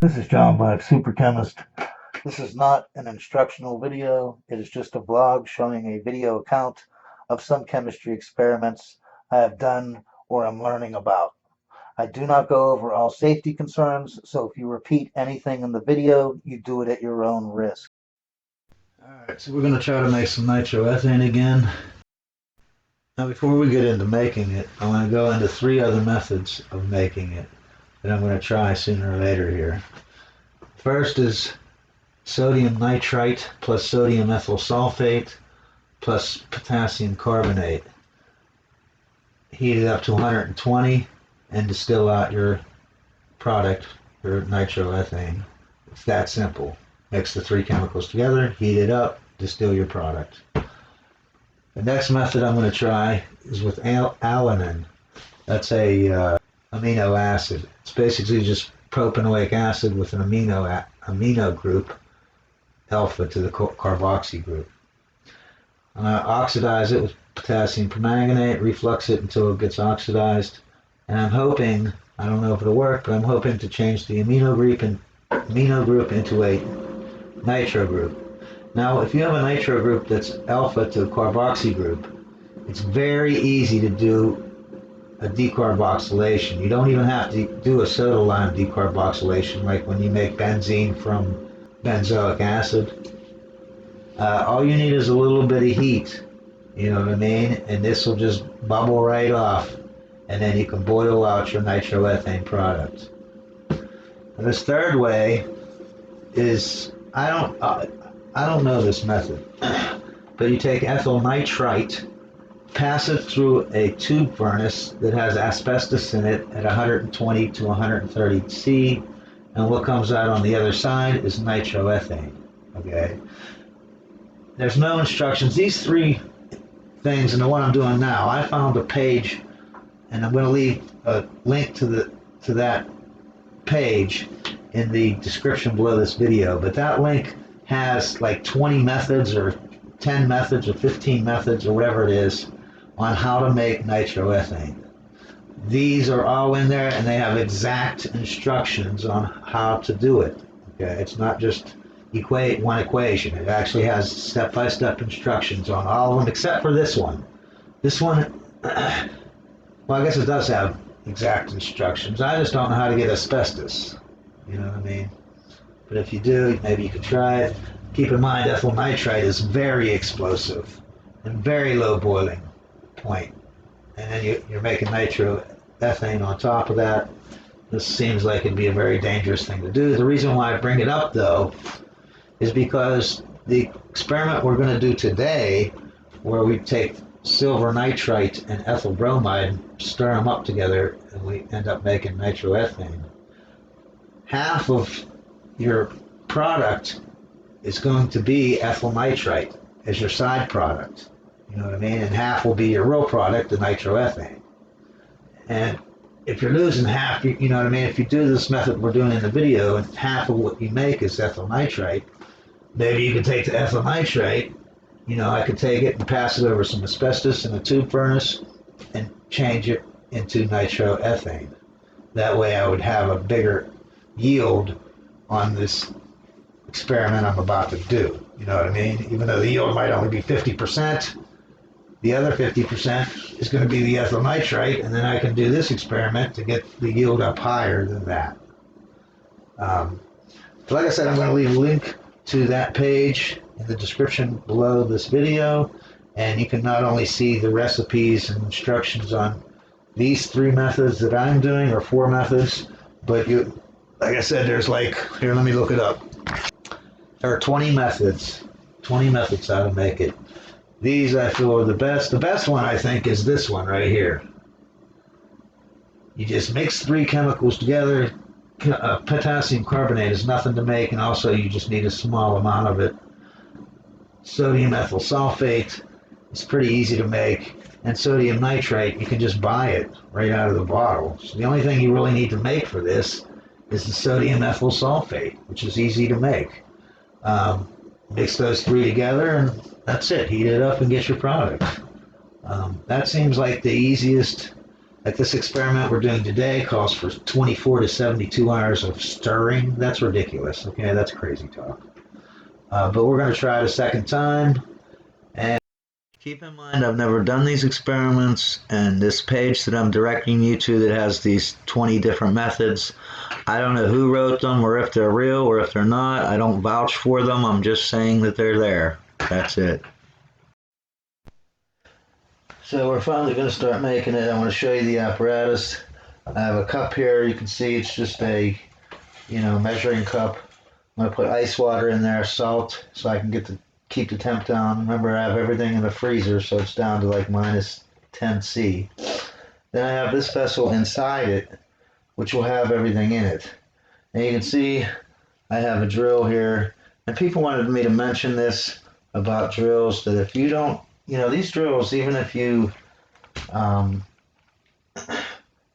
This is John Black, Super Chemist. This is not an instructional video. It is just a vlog showing a video account of some chemistry experiments I have done or am learning about. I do not go over all safety concerns, so if you repeat anything in the video, you do it at your own risk. Alright, so we're going to try to make some nitroethane again. Now before we get into making it, I want to go into 3 other methods of making it that I'm going to try sooner or later here. First is sodium nitrite plus sodium ethyl sulfate plus potassium carbonate. Heat it up to 120 and distill out your product, your nitroethane. It's that simple. Mix the 3 chemicals together, heat it up, distill your product. The next method I'm going to try is with alanine. That's a amino acid. It's basically just propanoic acid with an amino group, alpha to the carboxy group. I'm going to oxidize it with potassium permanganate, reflux it until it gets oxidized, and I'm hoping, I don't know if it'll work, but I'm hoping to change the amino group into a nitro group. Now, if you have a nitro group that's alpha to a carboxy group, it's very easy to do a decarboxylation. You don't even have to do a soda lime decarboxylation like when you make benzene from benzoic acid. All you need is a little bit of heat, you know what I mean? And this will just bubble right off, and then you can boil out your nitroethane product. And this third way is, I don't know this method, but you take ethyl nitrite, pass it through a tube furnace that has asbestos in it at 120 to 130 C, and what comes out on the other side is nitroethane. Okay. There's no instructions. These 3 things, and the one I'm doing now, I found a page, and I'm going to leave a link to that page in the description below this video. But that link has like 20 methods or 10 methods or 15 methods or whatever it is on how to make nitroethane. These are all in there, and they have exact instructions on how to do it. Okay, it's not just one equation. It actually has step-by-step instructions on all of them except for this one. This one, well, I guess it does have exact instructions. I just don't know how to get asbestos. You know what I mean? But if you do, maybe you could try it. Keep in mind, ethyl nitrite is very explosive and very low boiling point. And then you're making nitroethane on top of that. This seems like it'd be a very dangerous thing to do. The reason why I bring it up, though, is because the experiment we're going to do today, where we take silver nitrite and ethyl bromide, stir them up together, and we end up making nitroethane. Half of your product is going to be ethyl nitrite as your side product. You know what I mean? And half will be your real product, the nitroethane. And if you're losing half, you know what I mean? If you do this method we're doing in the video, and half of what you make is ethyl nitrite, maybe you can take the ethyl nitrite, you know, I could take it and pass it over some asbestos in a tube furnace and change it into nitroethane. That way I would have a bigger yield on this experiment I'm about to do. You know what I mean? Even though the yield might only be 50%, the other 50% is going to be the ethyl nitrite, and then I can do this experiment to get the yield up higher than that. So like I said, I'm going to leave a link to that page in the description below this video, and you can not only see the recipes and instructions on these 3 methods that I'm doing, or 4 methods, but you, like I said, there's like, here, let me look it up. There are 20 methods how to make it. These I feel are the best. The best one, I think, is this one right here. You just mix 3 chemicals together. Potassium carbonate is nothing to make, and also you just need a small amount of it. Sodium ethyl sulfate is pretty easy to make, and sodium nitrite, you can just buy it right out of the bottle. So the only thing you really need to make for this is the sodium ethyl sulfate, which is easy to make. Mix those 3 together, and that's it. Heat it up and get your product. That seems like the easiest Like this experiment we're doing today calls for 24 to 72 hours of stirring. That's ridiculous. Okay, that's crazy talk. But we're going to try it a second time. And keep in mind, I've never done these experiments, and this page that I'm directing you to that has these 20 different methods, I don't know who wrote them or if they're real or if they're not. I don't vouch for them. I'm just saying that they're there. That's it. So we're finally going to start making it. I want to show you the apparatus. I have a cup here. You can see it's just a, measuring cup. I'm going to put ice water in there, salt, so I can keep the temp down. Remember, I have everything in the freezer, so it's down to like minus 10°C. Then I have this vessel inside it, which will have everything in it. And you can see I have a drill here. And people wanted me to mention this about drills, that if you don't, these drills, even if you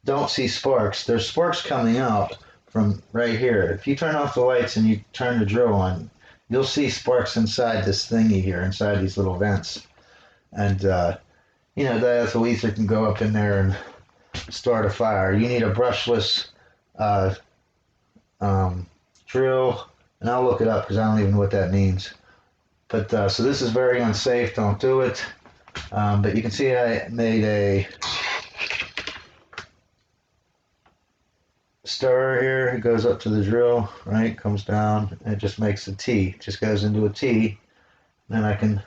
don't see sparks, there's sparks coming out from right here. If you turn off the lights and you turn the drill on, you'll see sparks inside this thingy here, inside these little vents. And, diethyl ether can go up in there and start a fire. You need a brushless drill, and I'll look it up because I don't even know what that means. But so this is very unsafe. Don't do it. But you can see I made a stirrer here. It goes up to the drill, right? Comes down, and it just makes a T. It just goes into a T. Then I can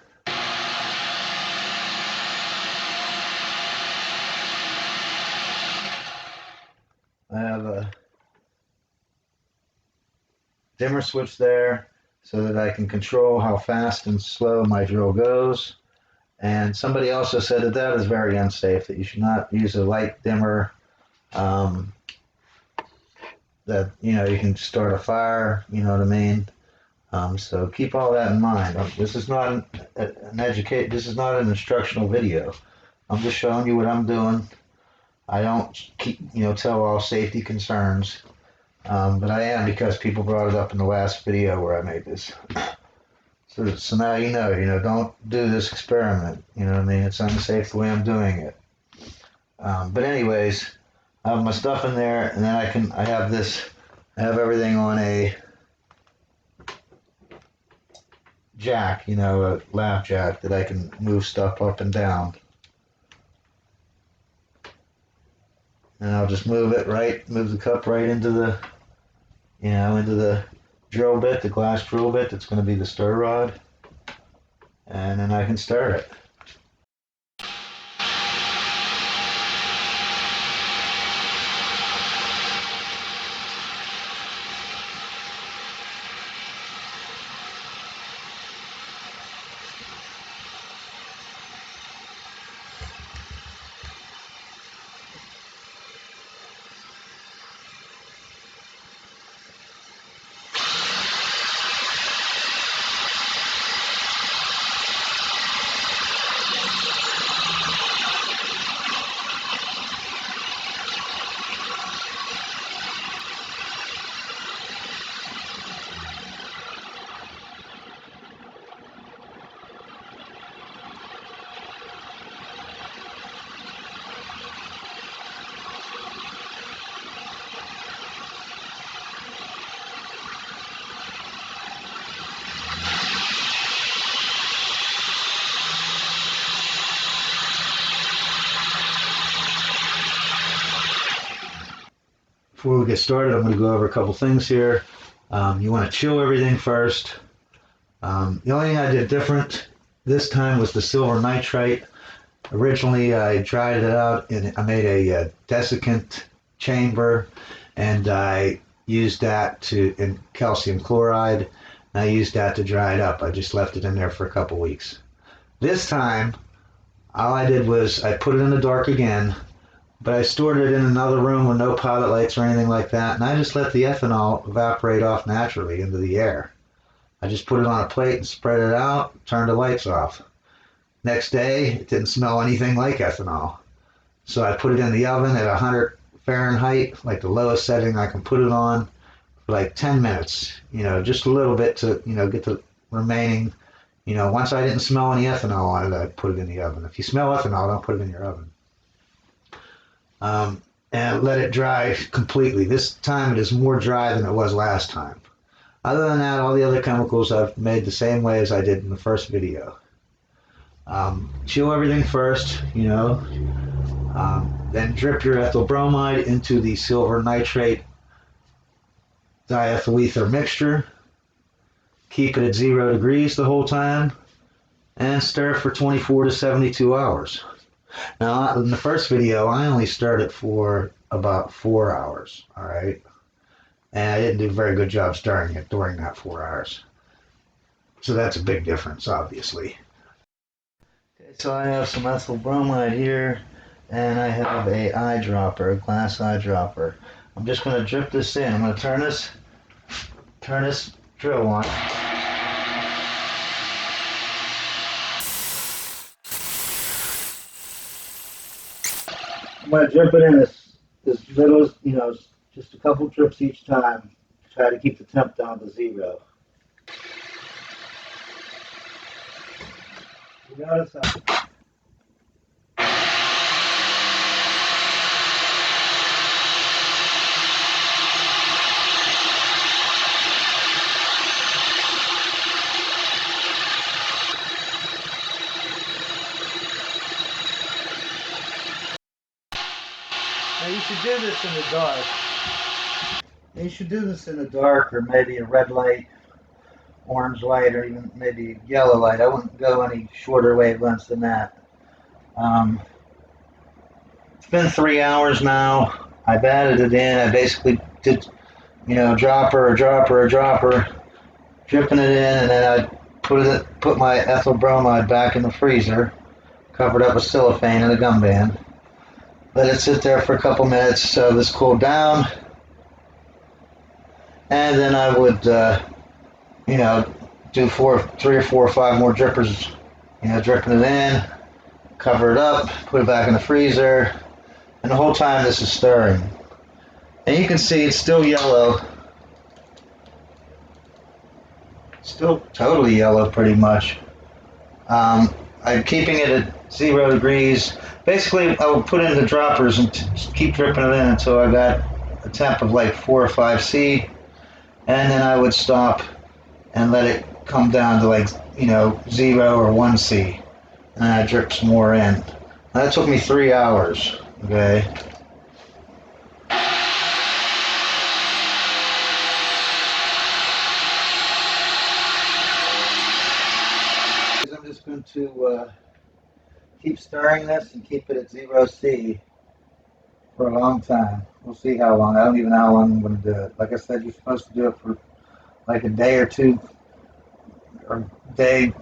I have a dimmer switch there so that I can control how fast and slow my drill goes. And somebody also said that that is very unsafe, that you should not use a light dimmer, that, you can start a fire, you know what I mean? So keep all that in mind. This is not this is not an instructional video. I'm just showing you what I'm doing. I don't tell all safety concerns, but I am, because people brought it up in the last video where I made this. So now don't do this experiment. You know what I mean? It's unsafe the way I'm doing it. But anyways, I have my stuff in there, and then I have everything on a jack, a lap jack that I can move stuff up and down. And I'll just move the cup right into the, into the drill bit, the glass drill bit that's going to be the stir rod. And then I can stir it. Before we get started, I'm going to go over a couple things here. You want to chill everything first. The only thing I did different this time was the silver nitrite. Originally, I dried it out and I made a desiccant chamber, and I used that in calcium chloride. And I used that to dry it up. I just left it in there for a couple weeks. This time, all I did was I put it in the dark again, but I stored it in another room with no pilot lights or anything like that, and I just let the ethanol evaporate off naturally into the air. I just put it on a plate and spread it out, turned the lights off. Next day, it didn't smell anything like ethanol. So I put it in the oven at 100 Fahrenheit, like the lowest setting I can put it on, for like 10 minutes, just a little bit to, get the remaining, once I didn't smell any ethanol on it, I put it in the oven. If you smell ethanol, don't put it in your oven. and let it dry completely. This time it is more dry than it was last time. Other than that, all the other chemicals I've made the same way as I did in the first video. Chill everything first, then drip your ethyl bromide into the silver nitrate diethyl ether mixture. Keep it at 0 degrees the whole time and stir for 24 to 72 hours. Now, in the first video, I only stirred it for about 4 hours, all right? And I didn't do a very good job stirring it during that 4 hours. So that's a big difference, obviously. Okay, so I have some ethyl bromide here, and I have a eyedropper, a glass eyedropper. I'm just going to drip this in. I'm going to turn this drill on. I'm going to drip it in as little as, just a couple drips each time. Try to keep the temp down to 0. You notice now you should do this in the dark. You should do this in the dark, or maybe a red light, orange light, or even maybe yellow light. I wouldn't go any shorter wavelengths than that. It's been 3 hours now. I've added it in. I basically did, dropper, dripping it in, and then I put my ethyl bromide back in the freezer, covered up with cellophane and a gum band. Let it sit there for a couple minutes so this cooled down, and then I would, do 3 or 4 or 5 more drippers, dripping it in, cover it up, put it back in the freezer, and the whole time this is stirring. And you can see it's still yellow, still totally yellow pretty much. I'm keeping it at 0 degrees. Basically, I would put in the droppers and keep dripping it in until I got a temp of like 4 or 5 C, and then I would stop and let it come down to like 0 or 1 C, and I drip some more in. Now, that took me 3 hours. Okay. I'm just going to keep stirring this and keep it at 0 C for a long time. We'll see how long. I don't even know how long I'm going to do it. Like I said, you're supposed to do it for like a day or two, or day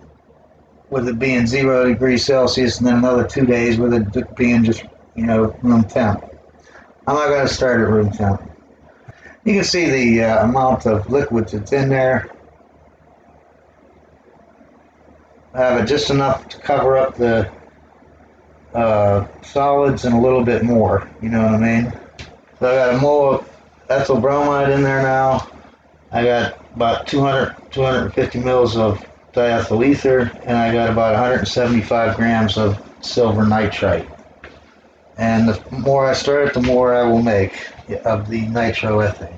with it being 0 degrees Celsius, and then another 2 days with it being just, room temp. I'm not going to start at room temp. You can see the amount of liquid that's in there. I have it just enough to cover up the solids and a little bit more, you know what I mean? So I got a mole of ethyl bromide in there now. I got about 250 mils of diethyl ether, and I got about 175 grams of silver nitrite. And the more I stir it, the more I will make of the nitroethane.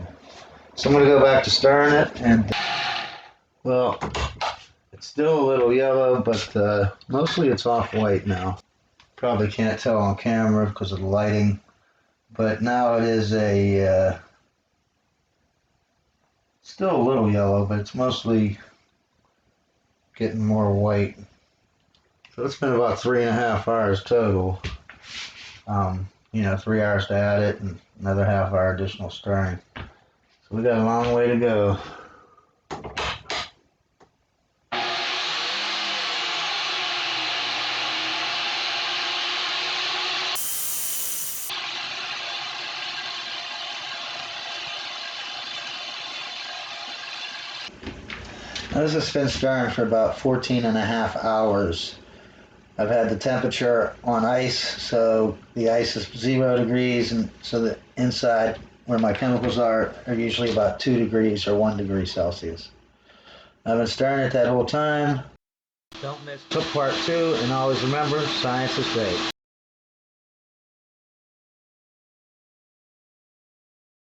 So I'm going to go back to stirring it, and well, it's still a little yellow, but mostly it's off-white now. Probably can't tell on camera because of the lighting, but now it is still a little yellow, but it's mostly getting more white. So it's been about 3.5 hours total. 3 hours to add it and another ½ hour additional stirring. So we got a long way to go. Now this has been stirring for about 14.5 hours. I've had the temperature on ice, so the ice is 0 degrees, and so the inside where my chemicals are usually about 2 degrees or 1 degree Celsius. I've been stirring it that whole time. Don't miss part 2, and always remember, science is great.